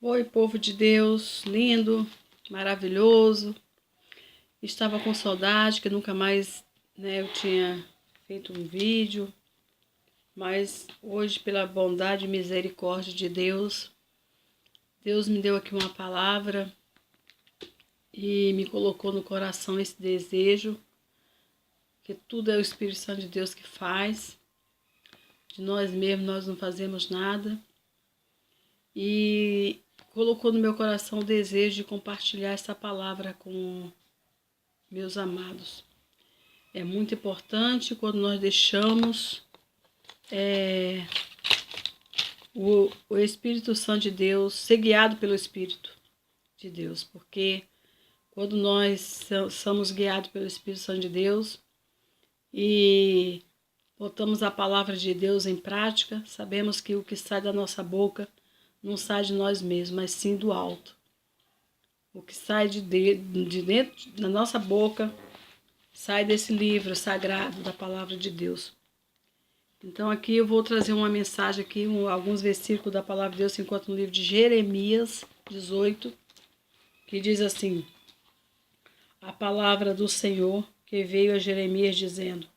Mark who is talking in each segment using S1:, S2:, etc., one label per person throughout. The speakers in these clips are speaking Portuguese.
S1: Oi, povo de Deus, lindo, maravilhoso. Estava com saudade, que nunca mais, eu tinha feito um vídeo, mas hoje, pela bondade e misericórdia de Deus, Deus me deu aqui uma palavra e me colocou no coração esse desejo, que tudo é o Espírito Santo de Deus que faz, de nós mesmos nós não fazemos nada. E colocou no meu coração o desejo de compartilhar essa palavra com meus amados. É muito importante quando nós deixamos o Espírito Santo de Deus ser guiado pelo Espírito de Deus, porque quando nós somos guiados pelo Espírito Santo de Deus e botamos a palavra de Deus em prática, sabemos que o que sai da nossa boca não sai de nós mesmos, mas sim do alto. O que sai de dentro da nossa boca sai desse livro sagrado da palavra de Deus. Então aqui eu vou trazer uma mensagem aqui, alguns versículos da palavra de Deus se encontra no livro de Jeremias 18, que diz assim: a palavra do Senhor que veio a Jeremias dizendo: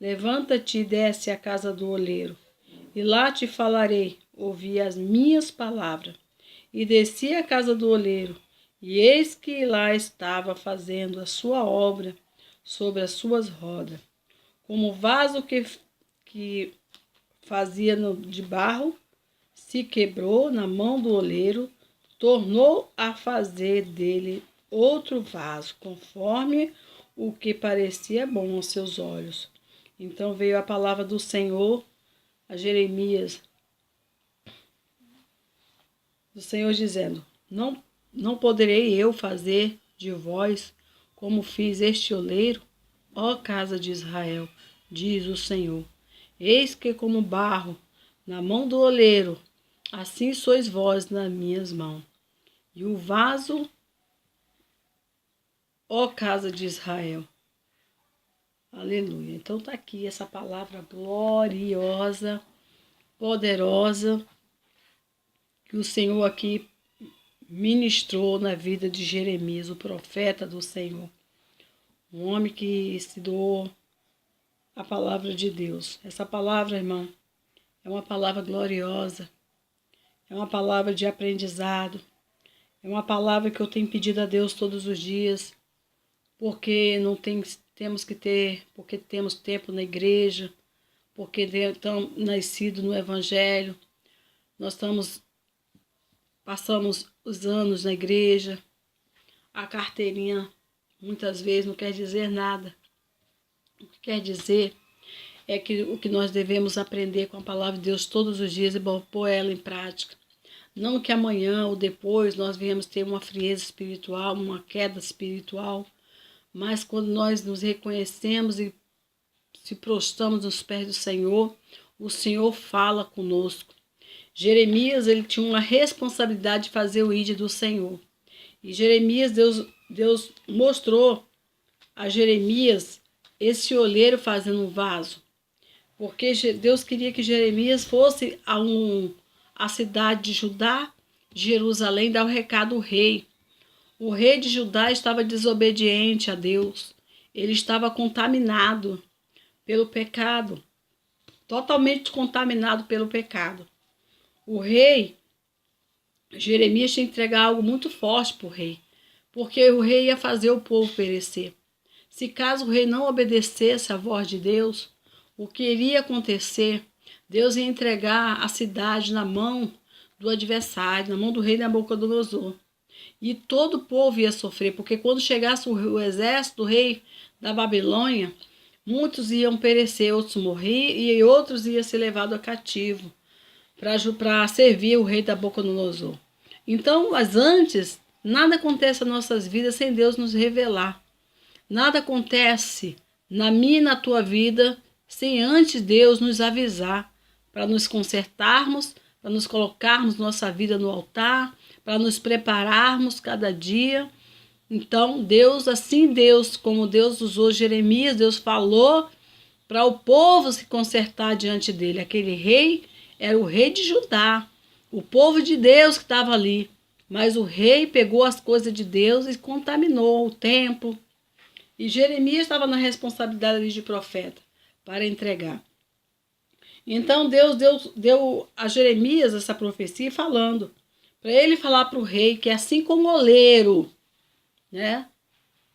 S1: levanta-te e desce à casa do oleiro, e lá te falarei. Ouvi as minhas palavras. E desci à casa do oleiro, e eis que lá estava fazendo a sua obra sobre as suas rodas. Como o vaso que fazia de barro se quebrou na mão do oleiro, tornou a fazer dele outro vaso, conforme o que parecia bom aos seus olhos. Então veio a palavra do Senhor a Jeremias, do Senhor dizendo: não poderei eu fazer de vós como fiz este oleiro, ó casa de Israel, diz o Senhor. Eis que como barro na mão do oleiro, assim sois vós nas minhas mãos. E o vaso, ó casa de Israel. Aleluia. Então está aqui essa palavra gloriosa, poderosa, que o Senhor aqui ministrou na vida de Jeremias, o profeta do Senhor. Um homem que se doou a palavra de Deus. Essa palavra, irmão, é uma palavra gloriosa, é uma palavra de aprendizado, é uma palavra que eu tenho pedido a Deus todos os dias, porque porque temos tempo na igreja, porque estamos nascidos no Evangelho, passamos os anos na igreja, a carteirinha muitas vezes não quer dizer nada. O que quer dizer é que o que nós devemos aprender com a palavra de Deus todos os dias e pôr ela em prática. Não que amanhã ou depois nós venhamos ter uma frieza espiritual, uma queda espiritual, mas quando nós nos reconhecemos e se prostramos nos pés do Senhor, o Senhor fala conosco. Jeremias, ele tinha uma responsabilidade de fazer o ID do Senhor. E Jeremias, Deus mostrou a Jeremias esse oleiro fazendo um vaso. Porque Deus queria que Jeremias fosse à cidade de Judá, Jerusalém, dar o recado ao rei. O rei de Judá estava desobediente a Deus. Ele estava contaminado pelo pecado. Totalmente contaminado pelo pecado. O rei, Jeremias, tinha que entregar algo muito forte para o rei, porque o rei ia fazer o povo perecer. Se caso o rei não obedecesse à voz de Deus, o que iria acontecer? Deus ia entregar a cidade na mão do adversário, na mão do rei Nabucodonosor. E todo o povo ia sofrer, porque quando chegasse o exército do rei da Babilônia, muitos iam perecer, outros morrer e outros iam ser levados a cativo para servir o rei Nabucodonosor. Então, mas antes, nada acontece nas nossas vidas sem Deus nos revelar. Nada acontece na minha e na tua vida sem antes Deus nos avisar, para nos consertarmos, para nos colocarmos nossa vida no altar, para nos prepararmos cada dia. Então, Deus, como Deus usou Jeremias, Deus falou para o povo se consertar diante dele. Aquele rei era o rei de Judá, o povo de Deus que estava ali. Mas o rei pegou as coisas de Deus e contaminou o templo. E Jeremias estava na responsabilidade de profeta para entregar. Então Deus deu a Jeremias essa profecia falando, para ele falar para o rei que assim como oleiro, né,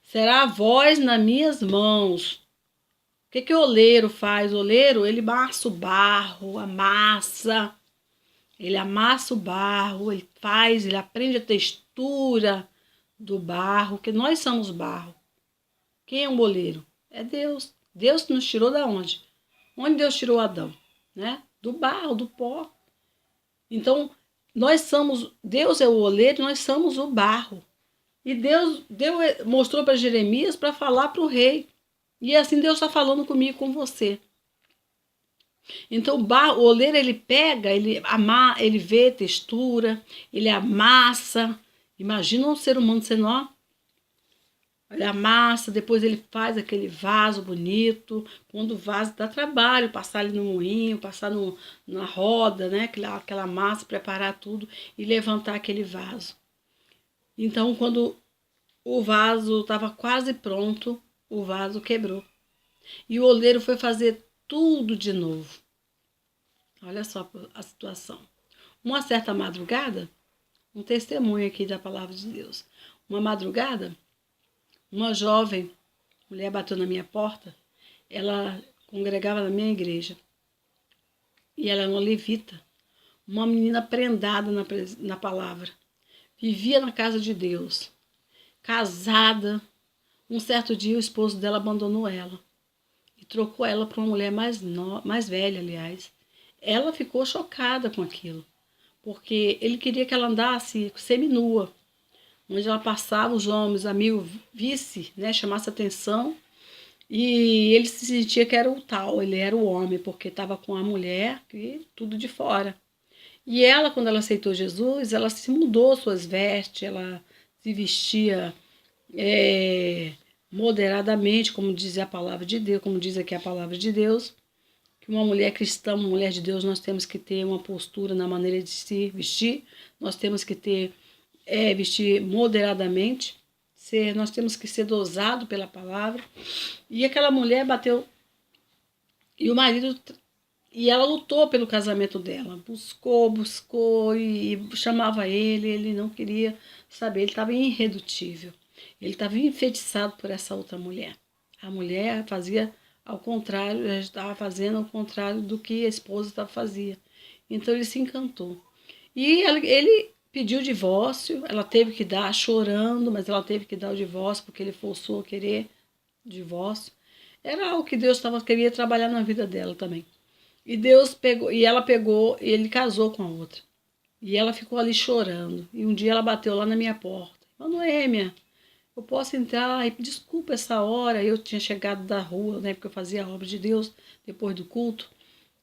S1: será a voz nas minhas mãos. O que o oleiro faz? O oleiro, ele amassa o barro, ele amassa o barro, ele aprende a textura do barro, que nós somos barro. Quem é um oleiro? É Deus. Deus que nos tirou da onde? Onde Deus tirou Adão? Né? Do barro, do pó. Então, Deus é o oleiro, nós somos o barro. E Deus mostrou para Jeremias para falar para o rei. E assim Deus está falando comigo, com você. Então o oleiro, ele pega, ele vê textura, ele amassa. Imagina um ser humano sendo, ó, ele amassa, depois ele faz aquele vaso bonito. Quando o vaso dá trabalho, passar ali no moinho, passar na roda, né? Aquela massa, preparar tudo e levantar aquele vaso. Então, quando o vaso estava quase pronto, o vaso quebrou. E o oleiro foi fazer tudo de novo. Olha só a situação. Uma certa madrugada, um testemunho aqui da palavra de Deus. Uma madrugada, uma jovem mulher bateu na minha porta. Ela congregava na minha igreja. E ela era uma levita. Uma menina prendada na palavra. Vivia na casa de Deus. Casada. Um certo dia o esposo dela abandonou ela. E trocou ela por uma mulher mais velha, aliás. Ela ficou chocada com aquilo. Porque ele queria que ela andasse seminua. Onde ela passava, os homens, amigos, visse, né, chamasse atenção. E ele se sentia que era o tal, ele era o homem, porque estava com a mulher e tudo de fora. E ela, quando ela aceitou Jesus, ela se mudou suas vestes, ela se vestia moderadamente, como diz a palavra de Deus, como diz aqui a palavra de Deus, que uma mulher cristã, uma mulher de Deus, nós temos que ter uma postura na maneira de se vestir, nós temos que vestir moderadamente, nós temos que ser dosado pela palavra. E aquela mulher bateu, e o marido, e ela lutou pelo casamento dela, buscou e chamava ele não queria saber, ele estava irredutível, ele estava enfeitiçado por essa outra mulher. A mulher fazia ao contrário, estava fazendo ao contrário do que a esposa fazia. Então ele se encantou. E ele pediu divórcio, ela teve que dar, chorando, mas ela teve que dar o divórcio, porque ele forçou a querer divórcio. Era algo que Deus queria trabalhar na vida dela também. E ela pegou, e ele casou com a outra. E ela ficou ali chorando. E um dia ela bateu lá na minha porta. Noêmia, eu posso entrar? Desculpa essa hora. Eu tinha chegado da rua, né, porque eu fazia a obra de Deus depois do culto.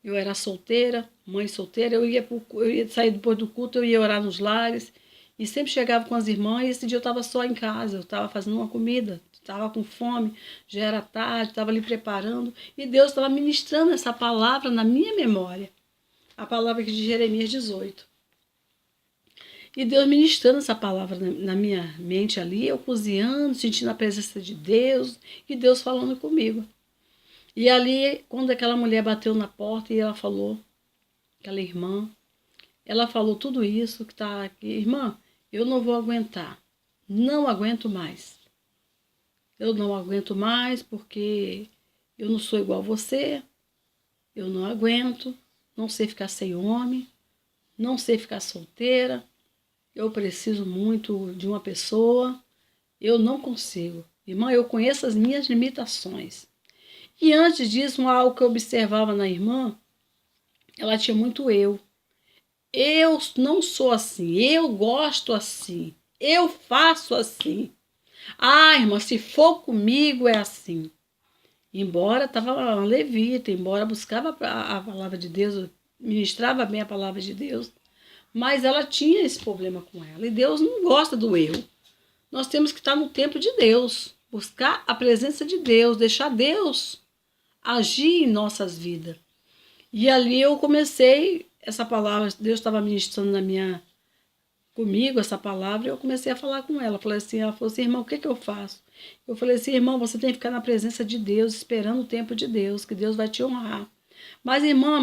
S1: Eu era solteira, mãe solteira, eu ia sair depois do culto, eu ia orar nos lares, e sempre chegava com as irmãs, e esse dia eu estava só em casa, eu estava fazendo uma comida, estava com fome, já era tarde, estava ali preparando, e Deus estava ministrando essa palavra na minha memória, a palavra aqui de Jeremias 18. E Deus ministrando essa palavra na minha mente ali, eu cozinhando, sentindo a presença de Deus, e Deus falando comigo. E ali, quando aquela mulher bateu na porta e ela falou, aquela irmã, ela falou tudo isso que está aqui. Irmã, eu não vou aguentar, não aguento mais. Eu não aguento mais porque eu não sou igual a você, eu não aguento, não sei ficar sem homem, não sei ficar solteira, eu preciso muito de uma pessoa, eu não consigo. Irmã, eu conheço as minhas limitações. E antes disso, algo que eu observava na irmã, ela tinha muito eu. Eu não sou assim, eu gosto assim, eu faço assim. Ah, irmã, se for comigo é assim. Embora estava uma levita, embora buscava a palavra de Deus, ministrava bem a palavra de Deus, mas ela tinha esse problema com ela. E Deus não gosta do eu. Nós temos que estar no tempo de Deus, buscar a presença de Deus, deixar Deus agir em nossas vidas. E ali eu comecei, essa palavra, Deus estava ministrando comigo essa palavra, e eu comecei a falar com ela. Ela falou assim, irmão, o que que eu faço? Eu falei assim, irmão, você tem que ficar na presença de Deus, esperando o tempo de Deus, que Deus vai te honrar. Mas, irmã,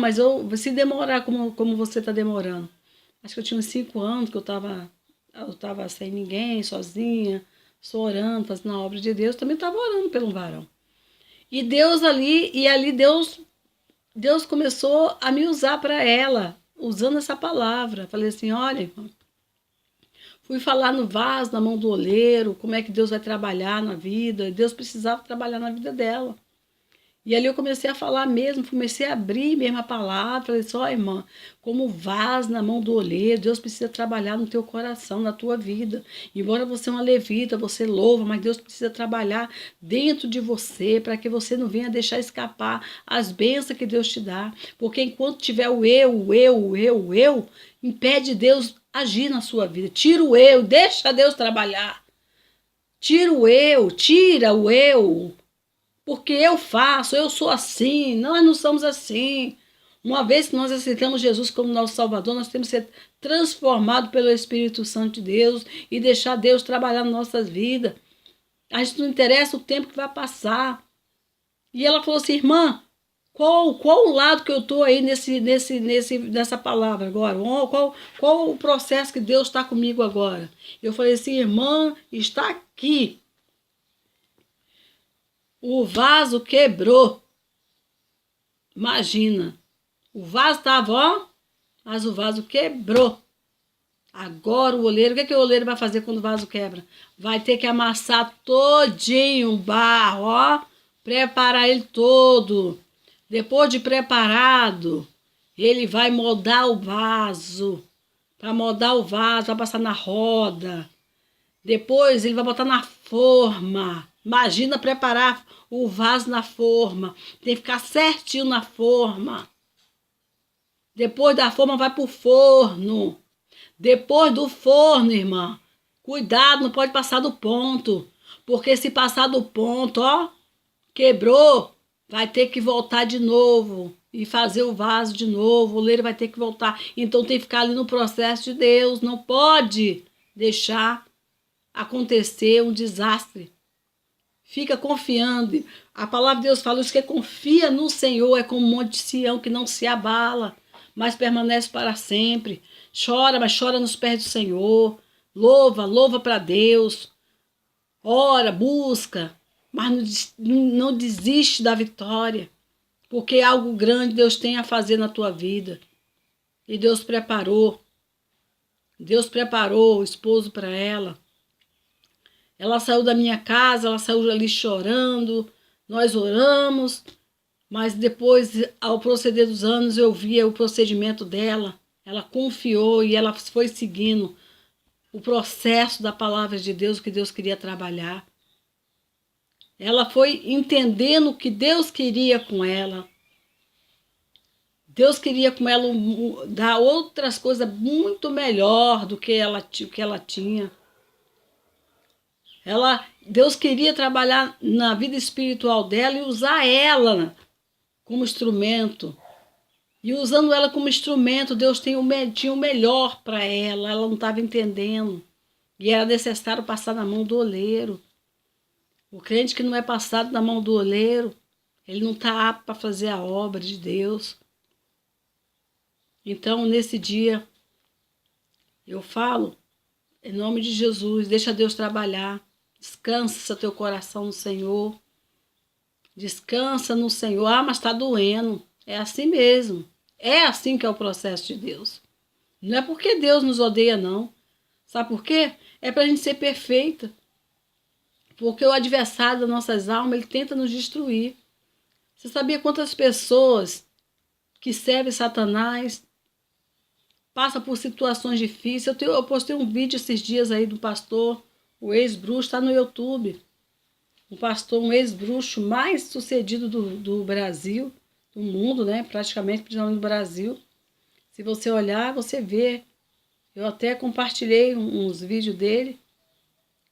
S1: se demorar como você está demorando. Acho que eu tinha uns 5 anos que eu tava sem ninguém, sozinha, só orando, fazendo a obra de Deus. Também estava orando pelo varão. Deus começou a me usar para ela, usando essa palavra. Falei assim, olha, irmã, fui falar no vaso, na mão do oleiro, como é que Deus vai trabalhar na vida. Deus precisava trabalhar na vida dela. E ali eu comecei a falar mesmo, comecei a abrir mesmo a palavra. Falei assim, ó, irmã, como vaso na mão do oleiro, Deus precisa trabalhar no teu coração, na tua vida. Embora você é uma levita, você louva, mas Deus precisa trabalhar dentro de você, para que você não venha deixar escapar as bênçãos que Deus te dá. Porque enquanto tiver o eu, impede Deus agir na sua vida. Tira o eu, deixa Deus trabalhar. Tira o eu. Porque eu faço, eu sou assim, nós não somos assim. Uma vez que nós aceitamos Jesus como nosso Salvador, nós temos que ser transformados pelo Espírito Santo de Deus e deixar Deus trabalhar nas nossas vidas. A gente não interessa o tempo que vai passar. E ela falou assim, irmã, qual o lado que eu estou aí nessa palavra agora? Qual o processo que Deus está comigo agora? Eu falei assim, irmã, está aqui. O vaso quebrou. Imagina. O vaso estava, ó, mas o vaso quebrou. Agora o oleiro, o que o oleiro vai fazer quando o vaso quebra? Vai ter que amassar todinho o barro, ó. Preparar ele todo. Depois de preparado, ele vai moldar o vaso. Para moldar o vaso, vai passar na roda. Depois ele vai botar na forma. Imagina preparar o vaso na forma. Tem que ficar certinho na forma. Depois da forma vai pro forno. Depois do forno, irmã, cuidado, não pode passar do ponto. Porque se passar do ponto, ó, quebrou, vai ter que voltar de novo. E fazer o vaso de novo. O oleiro vai ter que voltar. Então tem que ficar ali no processo de Deus. Não pode deixar acontecer um desastre. Fica confiando. A palavra de Deus fala, os que confia no Senhor é como um monte de Sião que não se abala, mas permanece para sempre. Chora, mas chora nos pés do Senhor. Louva para Deus. Ora, busca, mas não desiste da vitória, porque algo grande Deus tem a fazer na tua vida. E Deus preparou o esposo para ela. Ela saiu da minha casa, ela saiu ali chorando, nós oramos, mas depois, ao proceder dos anos, eu via o procedimento dela. Ela confiou e ela foi seguindo o processo da palavra de Deus, que Deus queria trabalhar. Ela foi entendendo o que Deus queria com ela. Deus queria com ela dar outras coisas muito melhor do que ela tinha. Deus queria trabalhar na vida espiritual dela e usar ela como instrumento. E usando ela como instrumento, Deus tinha o melhor para ela. Ela não estava entendendo. E era necessário passar na mão do oleiro. O crente que não é passado na mão do oleiro, ele não está apto para fazer a obra de Deus. Então, nesse dia, eu falo, em nome de Jesus, deixa Deus trabalhar. Descansa teu coração no Senhor. Descansa no Senhor. Ah, mas está doendo. É assim mesmo. É assim que é o processo de Deus. Não é porque Deus nos odeia, não. Sabe por quê? É para a gente ser perfeita. Porque o adversário das nossas almas, ele tenta nos destruir. Você sabia quantas pessoas que servem Satanás passam por situações difíceis? Eu postei um vídeo esses dias aí do pastor, o ex-bruxo, está no YouTube. Um pastor, um ex-bruxo mais sucedido do Brasil, do mundo, né? Praticamente, principalmente no Brasil. Se você olhar, você vê. Eu até compartilhei uns vídeos dele.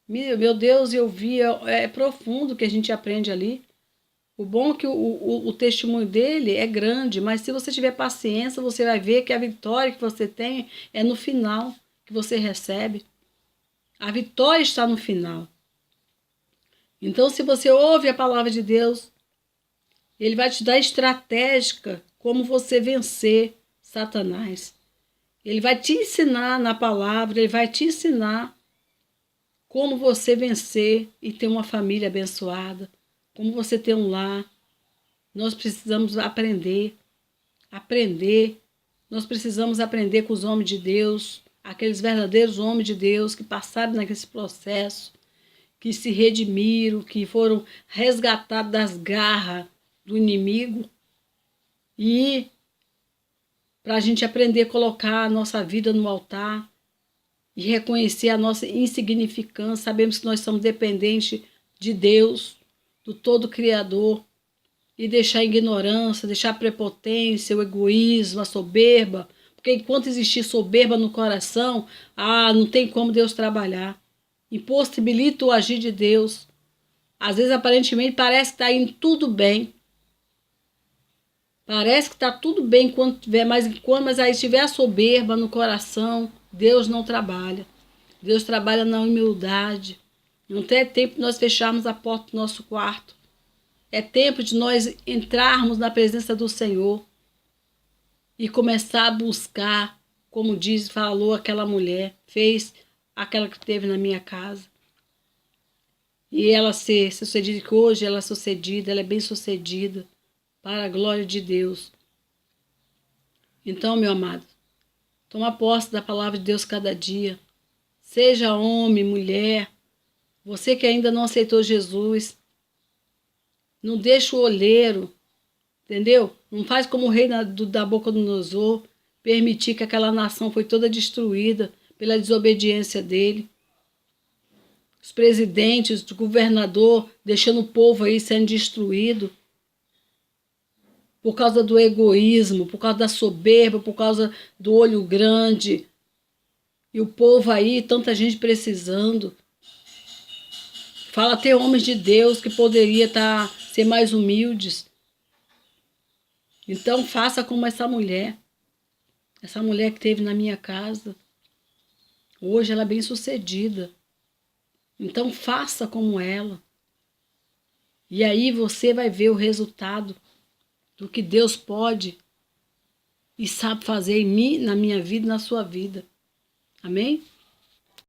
S1: Meu Deus, eu vi, é profundo o que a gente aprende ali. O bom é que o testemunho dele é grande, mas se você tiver paciência, você vai ver que a vitória que você tem é no final. que você recebe. A vitória está no final. Então, se você ouve a palavra de Deus, Ele vai te dar estratégia como você vencer Satanás. Ele vai te ensinar na palavra, Ele vai te ensinar como você vencer e ter uma família abençoada, como você ter um lar. Nós precisamos aprender. Nós precisamos aprender com os homens de Deus, aqueles verdadeiros homens de Deus que passaram naquele processo, que se redimiram, que foram resgatados das garras do inimigo. E para a gente aprender a colocar a nossa vida no altar e reconhecer a nossa insignificância, sabemos que nós somos dependentes de Deus, do todo Criador, e deixar a ignorância, deixar a prepotência, o egoísmo, a soberba, porque enquanto existir soberba no coração, não tem como Deus trabalhar. Impossibilita o agir de Deus. Às vezes, aparentemente, parece que está indo tudo bem. Parece que está tudo bem enquanto tiver, mas aí se tiver a soberba no coração, Deus não trabalha. Deus trabalha na humildade. Não tem tempo de nós fecharmos a porta do nosso quarto. É tempo de nós entrarmos na presença do Senhor e começar a buscar, como falou aquela mulher, fez aquela que teve na minha casa. E ela ser sucedida, que hoje ela é sucedida, ela é bem sucedida, para a glória de Deus. Então, meu amado, toma posse da palavra de Deus cada dia. Seja homem, mulher, você que ainda não aceitou Jesus, não deixa o olheiro, entendeu? Não faz como o rei da Nabucodonosor, permitir que aquela nação foi toda destruída pela desobediência dele. Os presidentes, o governador, deixando o povo aí sendo destruído por causa do egoísmo, por causa da soberba, por causa do olho grande. E o povo aí, tanta gente precisando. Fala até homens de Deus que poderia ser mais humildes. Então faça como essa mulher que teve na minha casa. Hoje ela é bem sucedida. Então faça como ela. E aí você vai ver o resultado do que Deus pode e sabe fazer em mim, na minha vida e na sua vida. Amém?